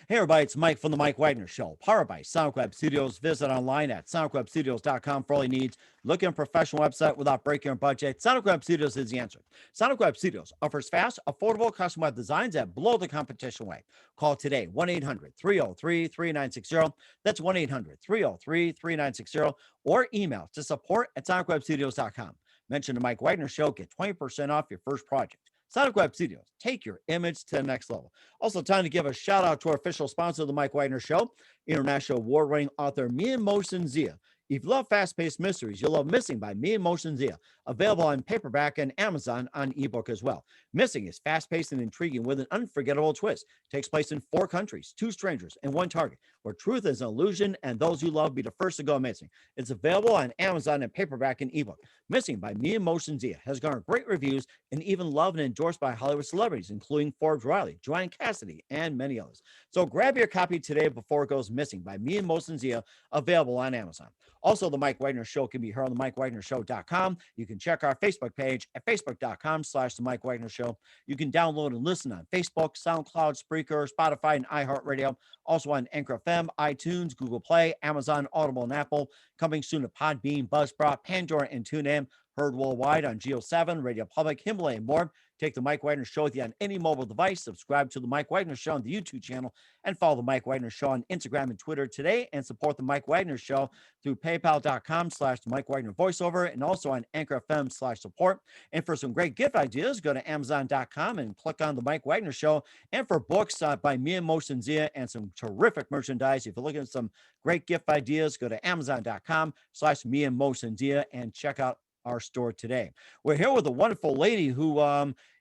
Hey everybody, it's Mike from the Mike Wagner Show, powered by SoundCloud Studios. Visit online at soundclubstudios.com for all your needs. Look at a professional website without breaking your budget. SoundCloud Studios is the answer. SoundCloud Studios offers fast, affordable custom web designs that blow the competition away. Call today, 1-800-303-3960. That's 1-800-303-3960. Or email to support at soundclubstudios.com. Mention the Mike Wagner Show, get 20% off your first project. Sonic Web Studios, take your image to the next level. Also, time to give a shout out to our official sponsor of the Mike Wagner Show, international award-winning author Mia Motion Zia. If you love fast-paced mysteries, you'll love Missing by Mia Motion Zia, available on paperback and Amazon on ebook as well. Missing is fast-paced and intriguing with an unforgettable twist. It takes place in 4 countries, 2 strangers, and 1 target, where truth is an illusion and those you love be the first to go missing. It's available on Amazon and paperback and ebook. Missing by Mia Motion Zia has garnered great reviews and even loved and endorsed by Hollywood celebrities, including Forbes Riley, Joanne Cassidy, and many others. So grab your copy today before it goes missing by Mia Motion Zia, available on Amazon. Also, the Mike Wagner Show can be heard on the MikeWagnerShow.com. You can check our Facebook page at Facebook.com/The Mike Wagner Show. You can download and listen on Facebook, SoundCloud, Spreaker, Spotify, and iHeartRadio. Also on Anchor FM, iTunes, Google Play, Amazon, Audible, and Apple. Coming soon to Podbean, Buzzsprout, Pandora, and TuneIn. Heard worldwide on Geo7, Radio Public, Himalaya, and more. Take the Mike Wagner Show with you on any mobile device. Subscribe to the Mike Wagner Show on the YouTube channel and follow the Mike Wagner Show on Instagram and Twitter today, and support the Mike Wagner Show through paypal.com/the Mike Wagner voiceover, and also on Anchor FM/support. And for some great gift ideas, go to Amazon.com and click on the Mike Wagner Show. And for books by Mia Motion Zia and some terrific merchandise, if you're looking at some great gift ideas, go to Amazon.com/Mia Motion Zia and check out our store today. We're here with a wonderful lady who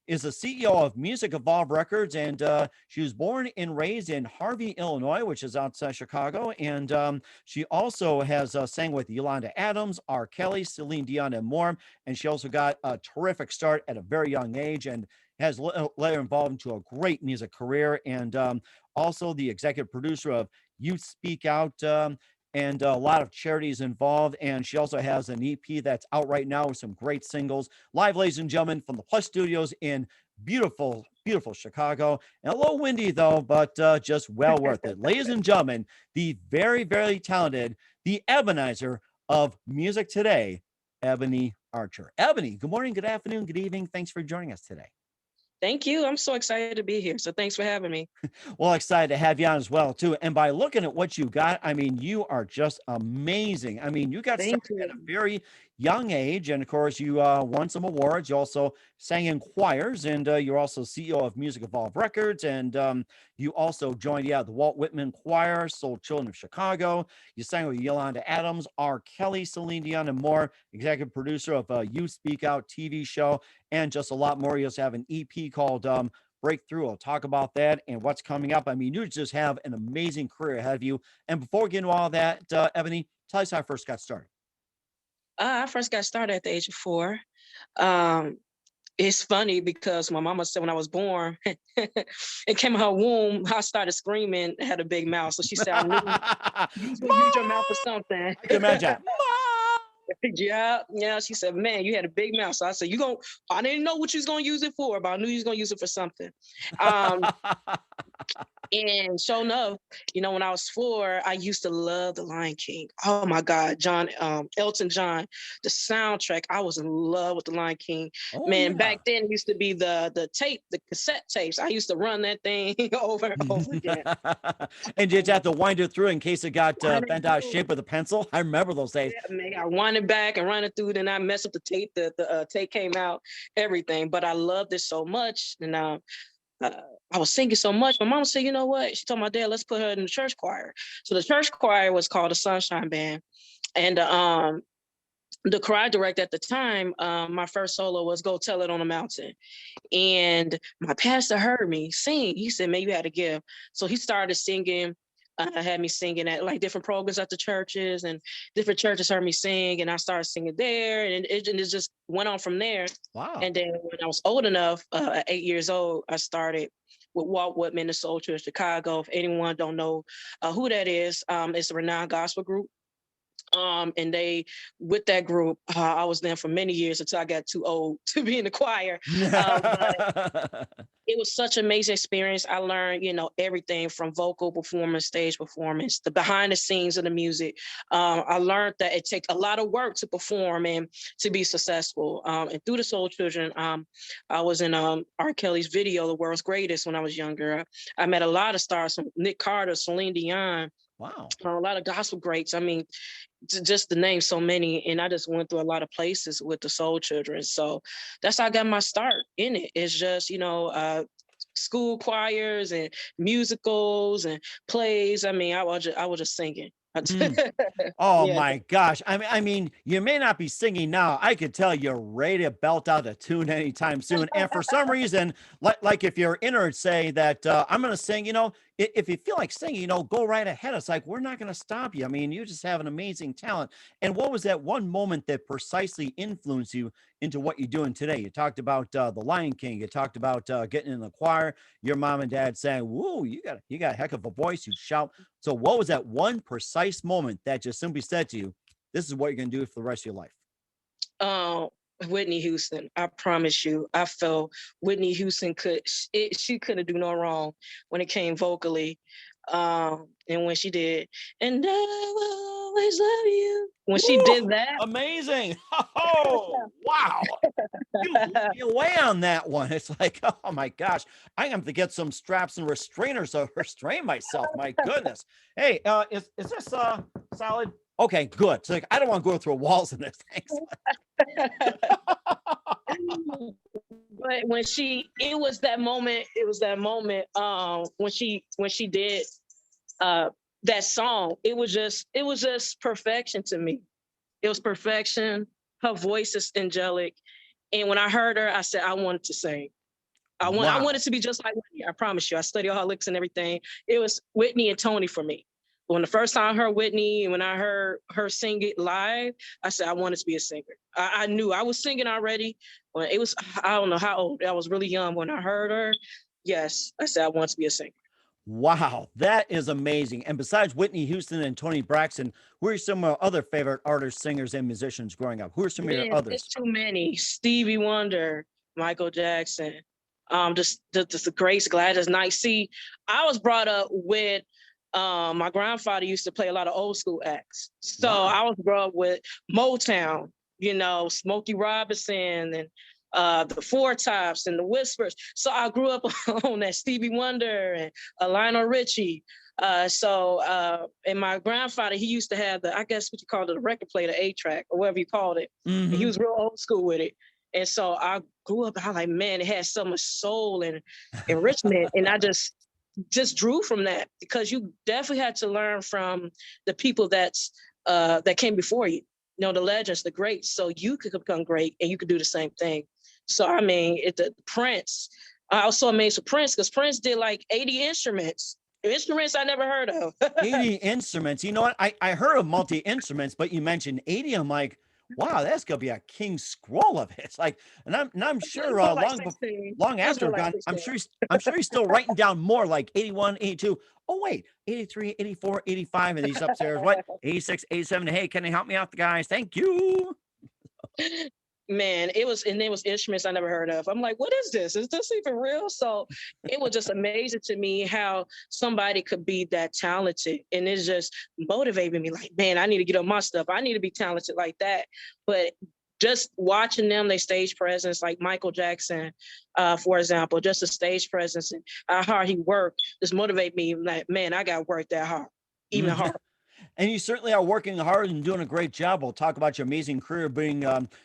is the CEO of Music Evolve Records, and she was born and raised in Harvey, Illinois, which is outside Chicago. And she also has sang with Yolanda Adams, R. Kelly, Celine Dion, and more. And she also got a terrific start at a very young age and has later evolved into a great music career. And also the executive producer of Youth Speak Out, and a lot of charities involved. And she also has an EP that's out right now with some great singles. Live, ladies and gentlemen, from the Plus Studios in beautiful, beautiful Chicago. And a little windy, though, but just well worth it. Ladies and gentlemen, the very, very talented, the Ebonizer of music today, Ebony Archer. Ebony, good morning, good afternoon, good evening. Thanks for joining us today. Thank you. I'm so excited to be here. So thanks for having me. Well, excited to have you on as well, too. And by looking at what you got, I mean, you are just amazing. I mean, you got started at a very young age. And of course, you won some awards. You also sang in choirs, and you're also CEO of Music Evolve Records. And you also joined, the Walt Whitman Choir, Soul Children of Chicago. You sang with Yolanda Adams, R. Kelly, Celine Dion, and more. Executive producer of Youth Speak Out TV show, and just a lot more. You also have an EP called Breakthrough. I'll talk about that and what's coming up. I mean, you just have an amazing career ahead of you. And before we get into all that, Ebony, tell us how I first got started. I first got started at the age of 4. It's funny because my mama said when I was born, it came in her womb, I started screaming, had a big mouth. So she said, I knew you was use your mouth for something. I can imagine. Yeah. She said, man, you had a big mouth. So I said, I didn't know what you was going to use it for, but I knew you was going to use it for something. And sure enough, when I was 4, I used to love The Lion King. Oh my God, Elton John, the soundtrack. I was in love with The Lion King. Back then it used to be the cassette tapes. I used to run that thing over and over again. And did you have to wind it through in case it got bent out of shape with a pencil? I remember those days. Yeah, man, I wind it back and run it through, then I messed up the tape. The tape came out, everything. But I loved it so much, and I was singing so much. My mom said, you know what? She told my dad, let's put her in the church choir. So the church choir was called the Sunshine Band. And the choir director at the time, my first solo was Go Tell It on the Mountain. And my pastor heard me sing. He said, man, you had a gift. So he started singing. Had me singing at like different programs at the churches, and different churches heard me sing, and I started singing there, and it just went on from there. Wow. And then when I was old enough, at 8 years old, I started with Walt Whitman, the Soul Church of Chicago. If anyone don't know who that is, it's a renowned gospel group. And with that group, I was there for many years until I got too old to be in the choir. It was such an amazing experience. I learned, everything from vocal performance, stage performance, the behind the scenes of the music. I learned that it takes a lot of work to perform and to be successful. And through the Soul Children, I was in R. Kelly's video, The World's Greatest, when I was younger. I met a lot of stars from Nick Carter, Celine Dion, Wow. a lot of gospel greats. I mean, just to name so many. And I just went through a lot of places with the Soul Children. So that's how I got my start in it. It's just, school choirs and musicals and plays. I mean, I was just singing. Mm. Oh Yeah. my gosh. I mean, you may not be singing now. I could tell you're ready to belt out a tune anytime soon. And for some reason, like if you're in or say that I'm going to sing, if you feel like singing, go right ahead. It's like, we're not going to stop you. I mean, you just have an amazing talent. And what was that one moment that precisely influenced you into what you're doing today? You talked about the Lion King. You talked about getting in the choir. Your mom and dad saying, "Whoa, you got a heck of a voice. You shout." So, what was that one precise moment that just simply said to you, "This is what you're going to do for the rest of your life"? Um, Whitney Houston. I promise you, I felt Whitney Houston she couldn't do no wrong when it came vocally. And when she did, and I will always love you. When she Woo, did that, amazing! Oh, wow! You blew me away on that one. It's like, oh my gosh, I have to get some straps and restrainers to restrain myself. My goodness. Hey, is this solid? Okay, good. So like, I don't want to go through walls in this thing. but it was that moment, when she did uh that song, it was just perfection to me. It was perfection. Her voice is angelic. And when I heard her, I said I wanted to sing. I Wow. wanted to be just like Whitney. I promise you. I studied all her licks and everything. It was Whitney and Tony for me. When the first time I heard Whitney and when I heard her sing it live, I said I wanted to be a singer. I knew I was singing already. When it was, I don't know how old. I was really young when I heard her. Yes, I said I wanted to be a singer. Wow, that is amazing. And besides Whitney Houston and Tony Braxton, who are some other favorite artists, singers, and musicians growing up? Who are some of your Man, it's others? too many. Stevie Wonder, Michael Jackson, just the greats, Gladys Knight. See, I was brought up with my grandfather used to play a lot of old school acts. So Wow. I was brought up with Motown, Smokey Robinson and the Four Tops and the Whispers. So I grew up on that Stevie Wonder and Lionel Richie. And my grandfather, he used to have I guess what you call it, the record player, the 8-track or whatever you called it. And he Hmm. was real old school with it. And so I grew up, I was like, man, it has so much soul and enrichment. And I just drew from that because you definitely had to learn from the people that came before you, the legends, the greats, so you could become great and you could do the same thing. So I mean, the Prince. I was so amazed with Prince because Prince did like 80 instruments I never heard of. 80 instruments. You know what? I heard of multi instruments, but you mentioned 80. I'm like, wow, that's gonna be a king scroll of hits. Like, and I'm It sure was more like long 16. long It was after more like gone, 16. I'm sure he's still writing down more like 81, 82. Oh wait, 83, 84, 85, and he's upstairs. What? 86, 87. Hey, can you help me out, the guys? Thank you. Man, it was instruments I never heard of. I'm like, what is this? Is this even real? So it was just amazing to me how somebody could be that talented. And it's just motivated me like, man, I need to get on my stuff. I need to be talented like that. But just watching them, they stage presence, like Michael Jackson, for example, just a stage presence and how hard he worked, just motivate me like, man, I got to work that hard, even Mhm. harder. And you certainly are working hard and doing a great job. We'll talk about your amazing career being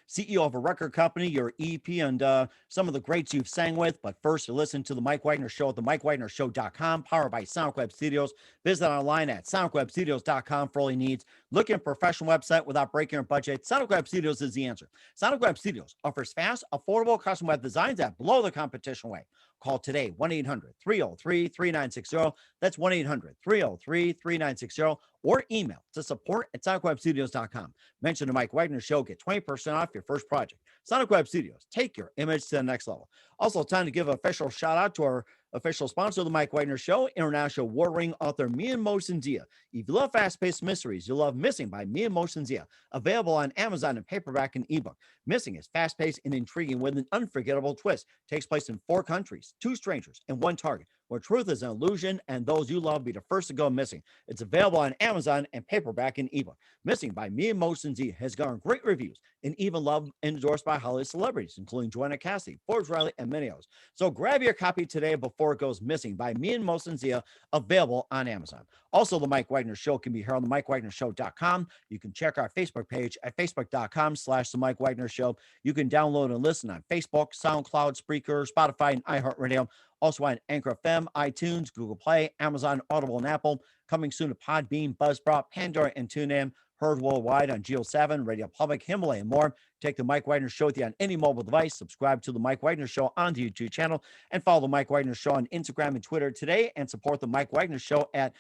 CEO of a record company, your EP, and some of the greats you've sang with. But first, you listen to the Mike Wagner Show at the MikeWagnerShow.com, powered by SonicWeb Studios. Visit online at SonicWebStudios.com for all your needs. Looking for a professional website without breaking your budget? SonicWeb Studios is the answer. SonicWeb Studios offers fast, affordable custom web designs that blow the competition away. Call today, 1-800-303-3960. That's 1-800-303-3960. Or email to support@sonicwebstudios.com. Mention the Mike Wagner Show. Get 20% off your first project. Sonic Web Studios. Take your image to the next level. Also, time to give an official shout out to our official sponsor of the Mike Wagner Show, international war ring author Mia Mosendia. If you love fast-paced mysteries, you'll love Missing by Mia Mosendia, available on Amazon in paperback and ebook. Missing is fast-paced and intriguing with an unforgettable twist. Takes place in 4 countries, 2 strangers, and 1 target, where truth is an illusion and those you love be the first to go missing. It's available on Amazon and paperback and ebook. Missing by Mia Mosendia has garnered great reviews and even loved and endorsed by Hollywood celebrities, including Joanna Cassidy, Forbes Riley, and many others. So grab your copy today before it goes missing by Mia Mosendia, available on Amazon. Also, the Mike Wagner Show can be heard on the MikeWagnerShow.com. You can check our Facebook page at facebook.com/the Mike Wagner Show. You can download and listen on Facebook, SoundCloud, Spreaker, Spotify, and iHeartRadio. Also on Anchor FM, iTunes, Google Play, Amazon, Audible, and Apple. Coming soon to Podbean, Buzzsprout, Pandora, and TuneIn. Heard worldwide on Geo 7, Radio Public, Himalaya, and more. Take the Mike Wagner Show with you on any mobile device. Subscribe to the Mike Wagner Show on the YouTube channel, and follow the Mike Wagner Show on Instagram and Twitter today, and support the Mike Wagner Show at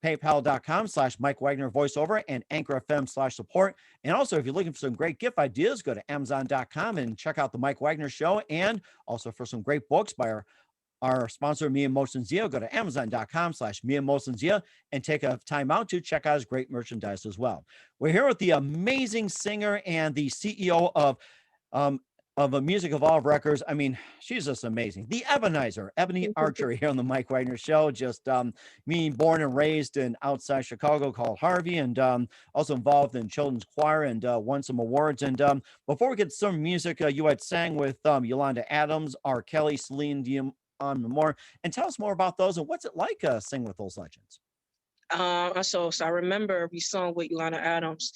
paypal.com/Mike Wagner voiceover and Anchor FM/support. And also, if you're looking for some great gift ideas, go to Amazon.com and check out the Mike Wagner Show. And also for some great books by our sponsor, Mia Mosendia, go to Amazon.com/Mia Mosendia and take a time out to check out his great merchandise as well. We're here with the amazing singer and the CEO of a Music Evolve Records. I mean, she's just amazing. The Ebonizer, Ebony Archer, here on the Mike Wagner Show. Just me, born and raised in outside Chicago, called Harvey, and also involved in children's choir and won some awards. And before we get some music, you had sang with Yolanda Adams, R. Kelly, Celine Dion, more. And tell us more about those and what's it like singing with those legends. So I remember we sung with Yolanda Adams.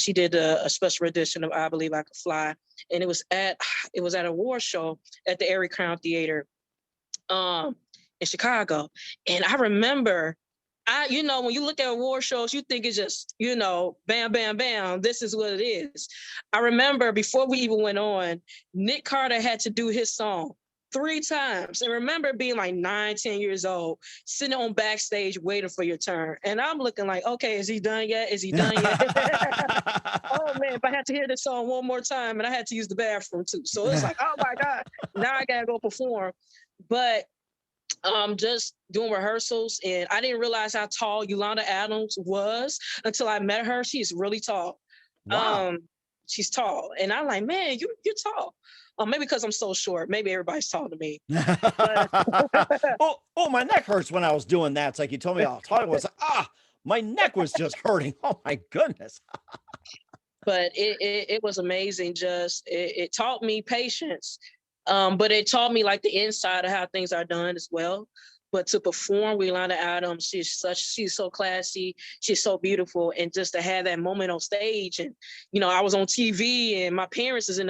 She did a special edition of I Believe I Could Fly, and it was at a award show at the Erie Crown Theater in Chicago. And I remember, when you look at award shows, you think it's just, bam, bam, bam, this is what it is. I remember before we even went on, Nick Carter had to do his song 3 times. And remember being like 9, 10 years old, sitting on backstage waiting for your turn. And I'm looking like, okay, is he done yet? Is he done yet? Oh man, if I had to hear this song one more time, and I had to use the bathroom too. So it's like, oh my God, now I gotta go perform. But just doing rehearsals, and I didn't realize how tall Yolanda Adams was until I met her. She's really tall. Wow. She's tall. And I'm like, man, you're tall. Maybe because I'm so short. Maybe everybody's tall to me. But oh, my neck hurts when I was doing that. It's like you told me how tall I was. My neck was just hurting. Oh my goodness. But it was amazing. Just it taught me patience. But it taught me like the inside of how things are done as well. But to perform with Yolanda Adams, she's so classy, she's so beautiful, and just to have that moment on stage, and I was on TV, and my parents was in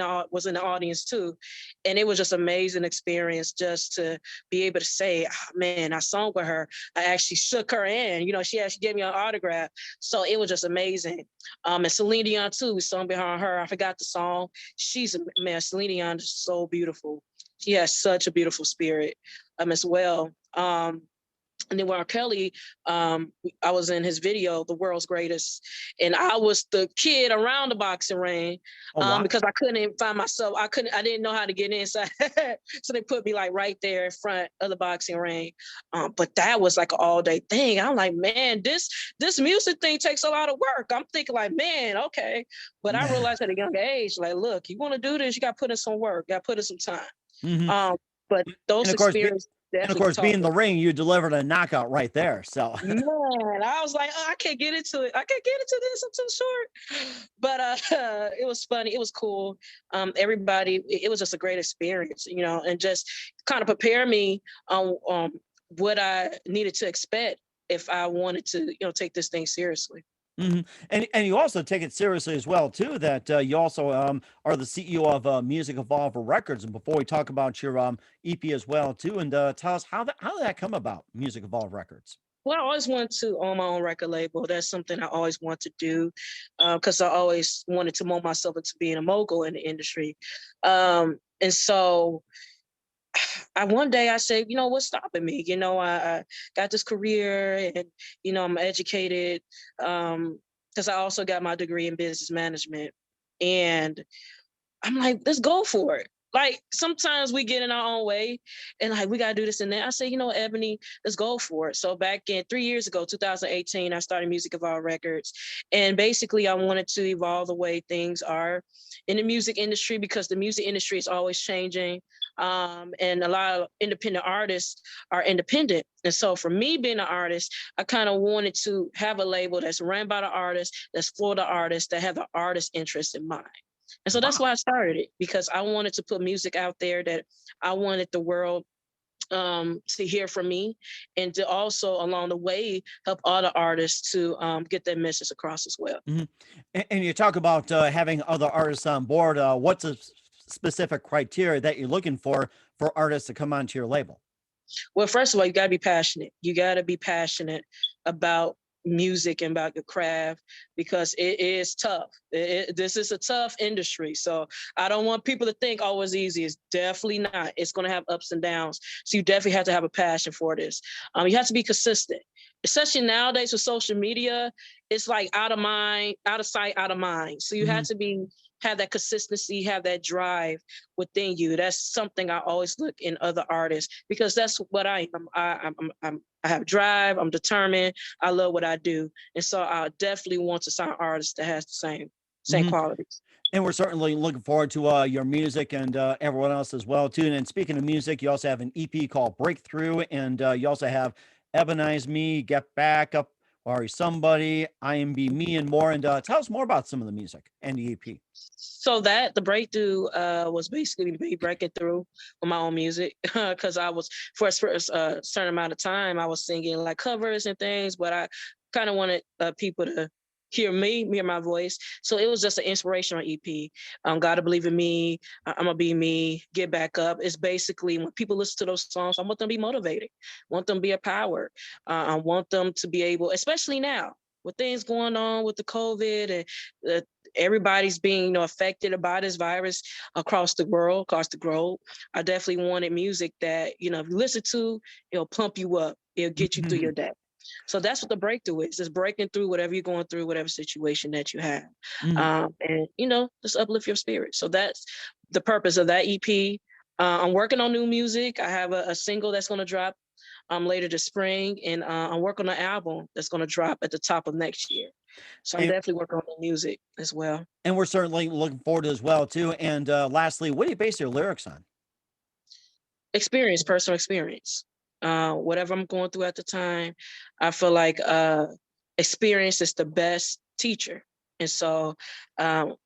the audience too, and it was just an amazing experience just to be able to say, man, I sung with her. I actually shook her hand. She actually gave me an autograph, so it was just amazing. And Celine Dion too, we sung behind her. I forgot the song. Celine Dion is so beautiful. She has such a beautiful spirit as well. And then with R. Kelly, I was in his video, The World's Greatest, and I was the kid around the boxing ring because I couldn't find myself. I didn't know how to get inside. So they put me like right there in front of the boxing ring. But that was like an all day thing. I'm like, man, this music thing takes a lot of work. I'm thinking like, man, okay. But I realized at a young age, like, look, you want to do this, you got to put in some work, got to put in some time. Mm-hmm. But those experiences. And of course, being in the ring, you delivered a knockout right there. So man, I was like, I can't get into it. I can't get into this. I'm too short. But it was funny. It was cool. Everybody, it was just a great experience, and just kind of prepare me on what I needed to expect if I wanted to, take this thing seriously. Mm-hmm. And you also take it seriously as well too. That you also are the CEO of Music Evolve Records. And before we talk about your EP as well too, and tell us how did that come about, Music Evolve Records? Well, I always wanted to own my own record label. That's something I always want to do because I always wanted to mold myself into being a mogul in the industry. And so one day I said, what's stopping me? I got this career, and, I'm educated because I also got my degree in business management. And I'm like, let's go for it. like sometimes we get in our own way and like we gotta do this and that. I say, you know, Ebony, let's go for it. So back in 3 years ago, 2018, I started Music of All Records. And basically I wanted to evolve the way things are in the music industry because the music industry is always changing. And a lot of independent artists are independent. And so for me being an artist, I kind of wanted to have a label that's run by the artist, that's for the artist, that have the artist interest in mind. And so that's Wow. why I started it, because I wanted to put music out there that I wanted the world to hear from me, and to also along the way help other artists to get their message across as well. Mhm. And you talk about having other artists on board. What's a specific criteria that you're looking for artists to come onto your label? Well, first of all, you got to be passionate. You got to be passionate about music and about your craft, because it is tough. This is a tough industry. So I don't want people to think, oh, it's easy. It's definitely not. It's going to have ups and downs. So you definitely have to have a passion for this. You have to be consistent, especially nowadays with social media. It's like out of mind, out of sight, out of mind. So you have Mhm. to have that consistency, have that drive within you. That's something I always look in other artists, because that's what I am. I have drive. I'm determined. I love what I do, and so I definitely want to sign artists that has the same Mhm. qualities. And we're certainly looking forward to your music and everyone else as well too. And speaking of music, you also have an EP called Breakthrough, and you also have Ebonize Me, Get Back Up, Worry Somebody, I Am Be Me, and more. And tell us more about some of the music and the EP. So that the breakthrough was basically me breaking through with my own music, because I was for a certain amount of time I was singing like covers and things, but I kind of wanted people to hear my voice. So it was just an inspirational EP. Gotta believe in me. I'm gonna be me. Get back up. It's basically when people listen to those songs, I want them to be motivated. I want them to be empowered. I want them to be able, especially now with things going on with the COVID and the everybody's being affected by this virus across the world, across the globe. I definitely wanted music that if you listen to, it'll pump you up, it'll get you through your day. So that's what the breakthrough is. Just breaking through whatever you're going through, whatever situation that you have, Mhm. and just uplift your spirit. So that's the purpose of that EP. I'm working on new music. I have a single that's going to drop later this spring, and I'm working on an album that's going to drop at the top of next year. So I'm And, definitely working on the music as well. and we're certainly looking forward to it as well too. And lastly, what do you base your lyrics on? Experience, personal experience. Whatever I'm going through at the time, I feel like experience is the best teacher. And so um,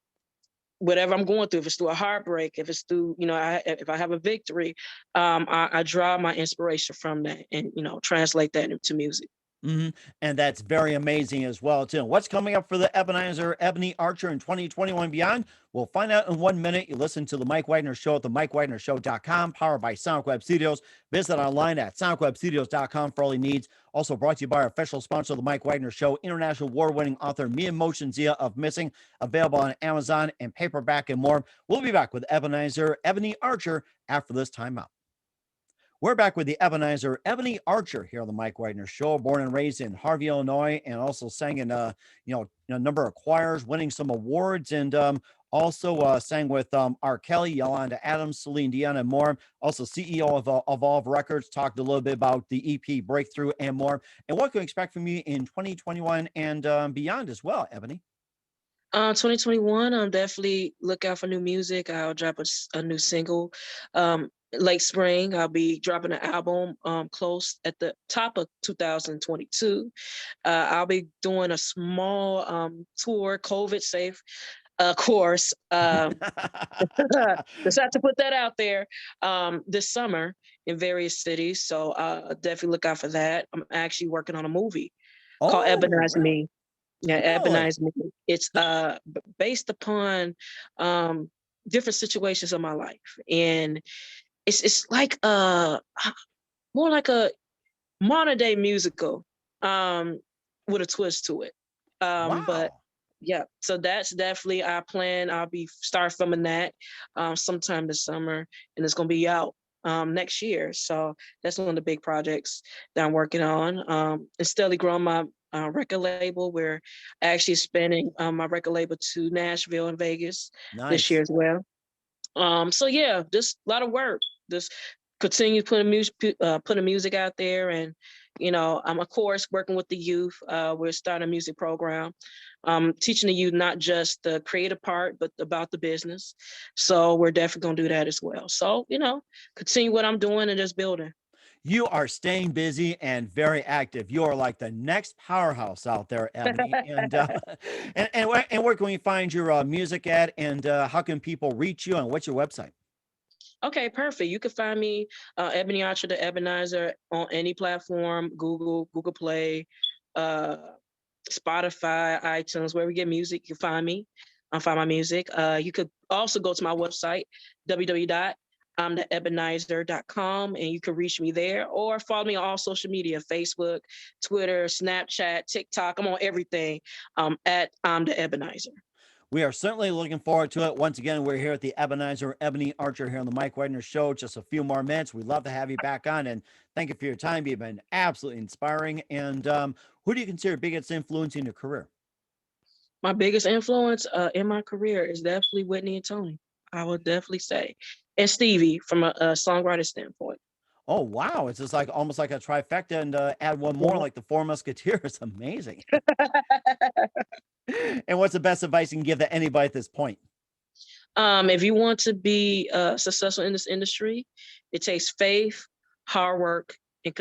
whatever I'm going through, if it's through a heartbreak, if it's through, if I have a victory, I draw my inspiration from that and, translate that into music. Mhm, and that's very amazing as well too. What's coming up for the Ebonizer, Ebony Archer in 2021 and beyond? We'll find out in 1 minute. You listen to the Mike Wagner Show at the MikeWagnerShow.com, powered by SonicWeb Studios. Visit online at SonicWebStudios.com for all your needs. Also brought to you by our official sponsor of the Mike Wagner Show, international award-winning author Mia Motion Zia of Missing, available on Amazon and paperback and more. We'll be back with Ebonizer, Ebony Archer after this timeout. We're back with the Ebonizer, Ebony Archer, here on the Mike Wagner Show. Born and raised in Harvey, Illinois, and also sang in a number of choirs, winning some awards, and also sang with R. Kelly, Yolanda Adams, Celine Dion, and more. Also CEO of Evolve Records. Talked a little bit about the EP Breakthrough and more, and what can we expect from you in 2021 and beyond as well, Ebony. 2021, definitely look out for new music. I'll drop a new single. Late spring, I'll be dropping an album close at the top of 2022. I'll be doing a small tour, COVID safe course. Just have to put that out there this summer in various cities. So definitely look out for that. I'm actually working on a movie called Oh, Ebonize really? Me. Yeah, Really? Ebonize Me. It's based upon different situations of my life, and it's like more like a modern day musical with a twist to it. But Wow. yeah, so that's definitely our plan. I'll be start filming that sometime this summer, and it's gonna be out next year. So that's one of the big projects that I'm working on. And steadily growing my record label. We're actually expanding my record label to Nashville and Vegas this Nice. year as well. So yeah, just a lot of work. Just continue putting music out there, and I'm of course working with the youth. We're starting a music program, teaching the youth not just the creative part, but about the business. So we're definitely gonna do that as well. So continue what I'm doing and just building. You are staying busy and very active. You are like the next powerhouse out there, Ebony. And where can we find your music at? And how can people reach you? And what's your website? Okay, perfect. You can find me, Ebony Archer, the Ebonizer, on any platform: Google Play, uh, Spotify, iTunes, wherever you get music, you find me. I'll find my music. You could also go to my website, www.imtheebonizer.com, and you can reach me there, or follow me on all social media: Facebook, Twitter, Snapchat, TikTok. I'm on everything, at I'm the Ebonizer. We are certainly looking forward to it. Once again, we're here at the Ebonizer, Ebony Archer here on the Mike Wagner Show. Just a few more minutes. We'd love to have you back on. And thank you for your time. You've been absolutely inspiring. And who do you consider biggest influence in your career? My biggest influence in my career is definitely Whitney and Tony. I would definitely say, and Stevie from a songwriter standpoint. Oh, wow. It's just like almost like a trifecta and add one more Mhm. like the Four Musketeers. Amazing. And what's the best advice you can give to anybody at this point? If you want to be successful in this industry, it takes faith, hard work, and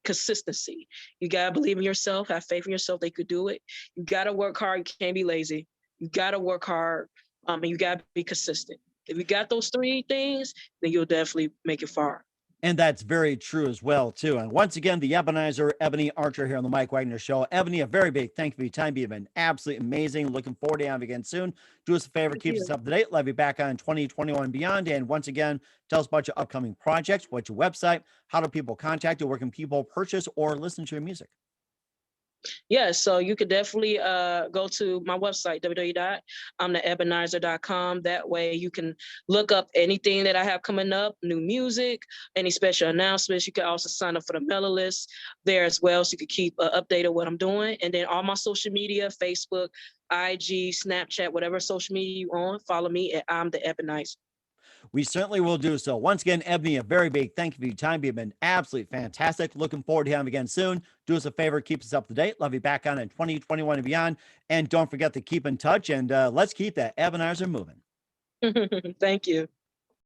consistency. You gotta believe in yourself, have faith in yourself that you could do it. You gotta work hard. You can't be lazy. You gotta work hard, and you gotta be consistent. If you got those three things, then you'll definitely make it far. And that's very true as well, too. And once again, the Ebonizer, Ebony Archer here on the Mike Wagner Show. Ebony, a very big thank you for your time. You've been absolutely amazing. Looking forward to having you again soon. Do us a favor, Thank keep us you. up to date. Love you back on 2021 and beyond. And once again, tell us about your upcoming projects, what's your website, how do people contact you, where can people purchase or listen to your music? Yeah, so you could definitely go to my website, www.imtheebonizer.com. That way you can look up anything that I have coming up, new music, any special announcements. You can also sign up for the mailing list there as well, so you can keep updated what I'm doing. And then all my social media: Facebook, IG, Snapchat, whatever social media you on, follow me at I'm the Ebonizer. We certainly will do so. Once again, Ebony, a very big thank you for your time. You've been absolutely fantastic. Looking forward to having you again soon. Do us a favor, keep us up to date. Love you back on in 2021 and beyond. And don't forget to keep in touch and let's keep that Ebonizer moving. Thank you.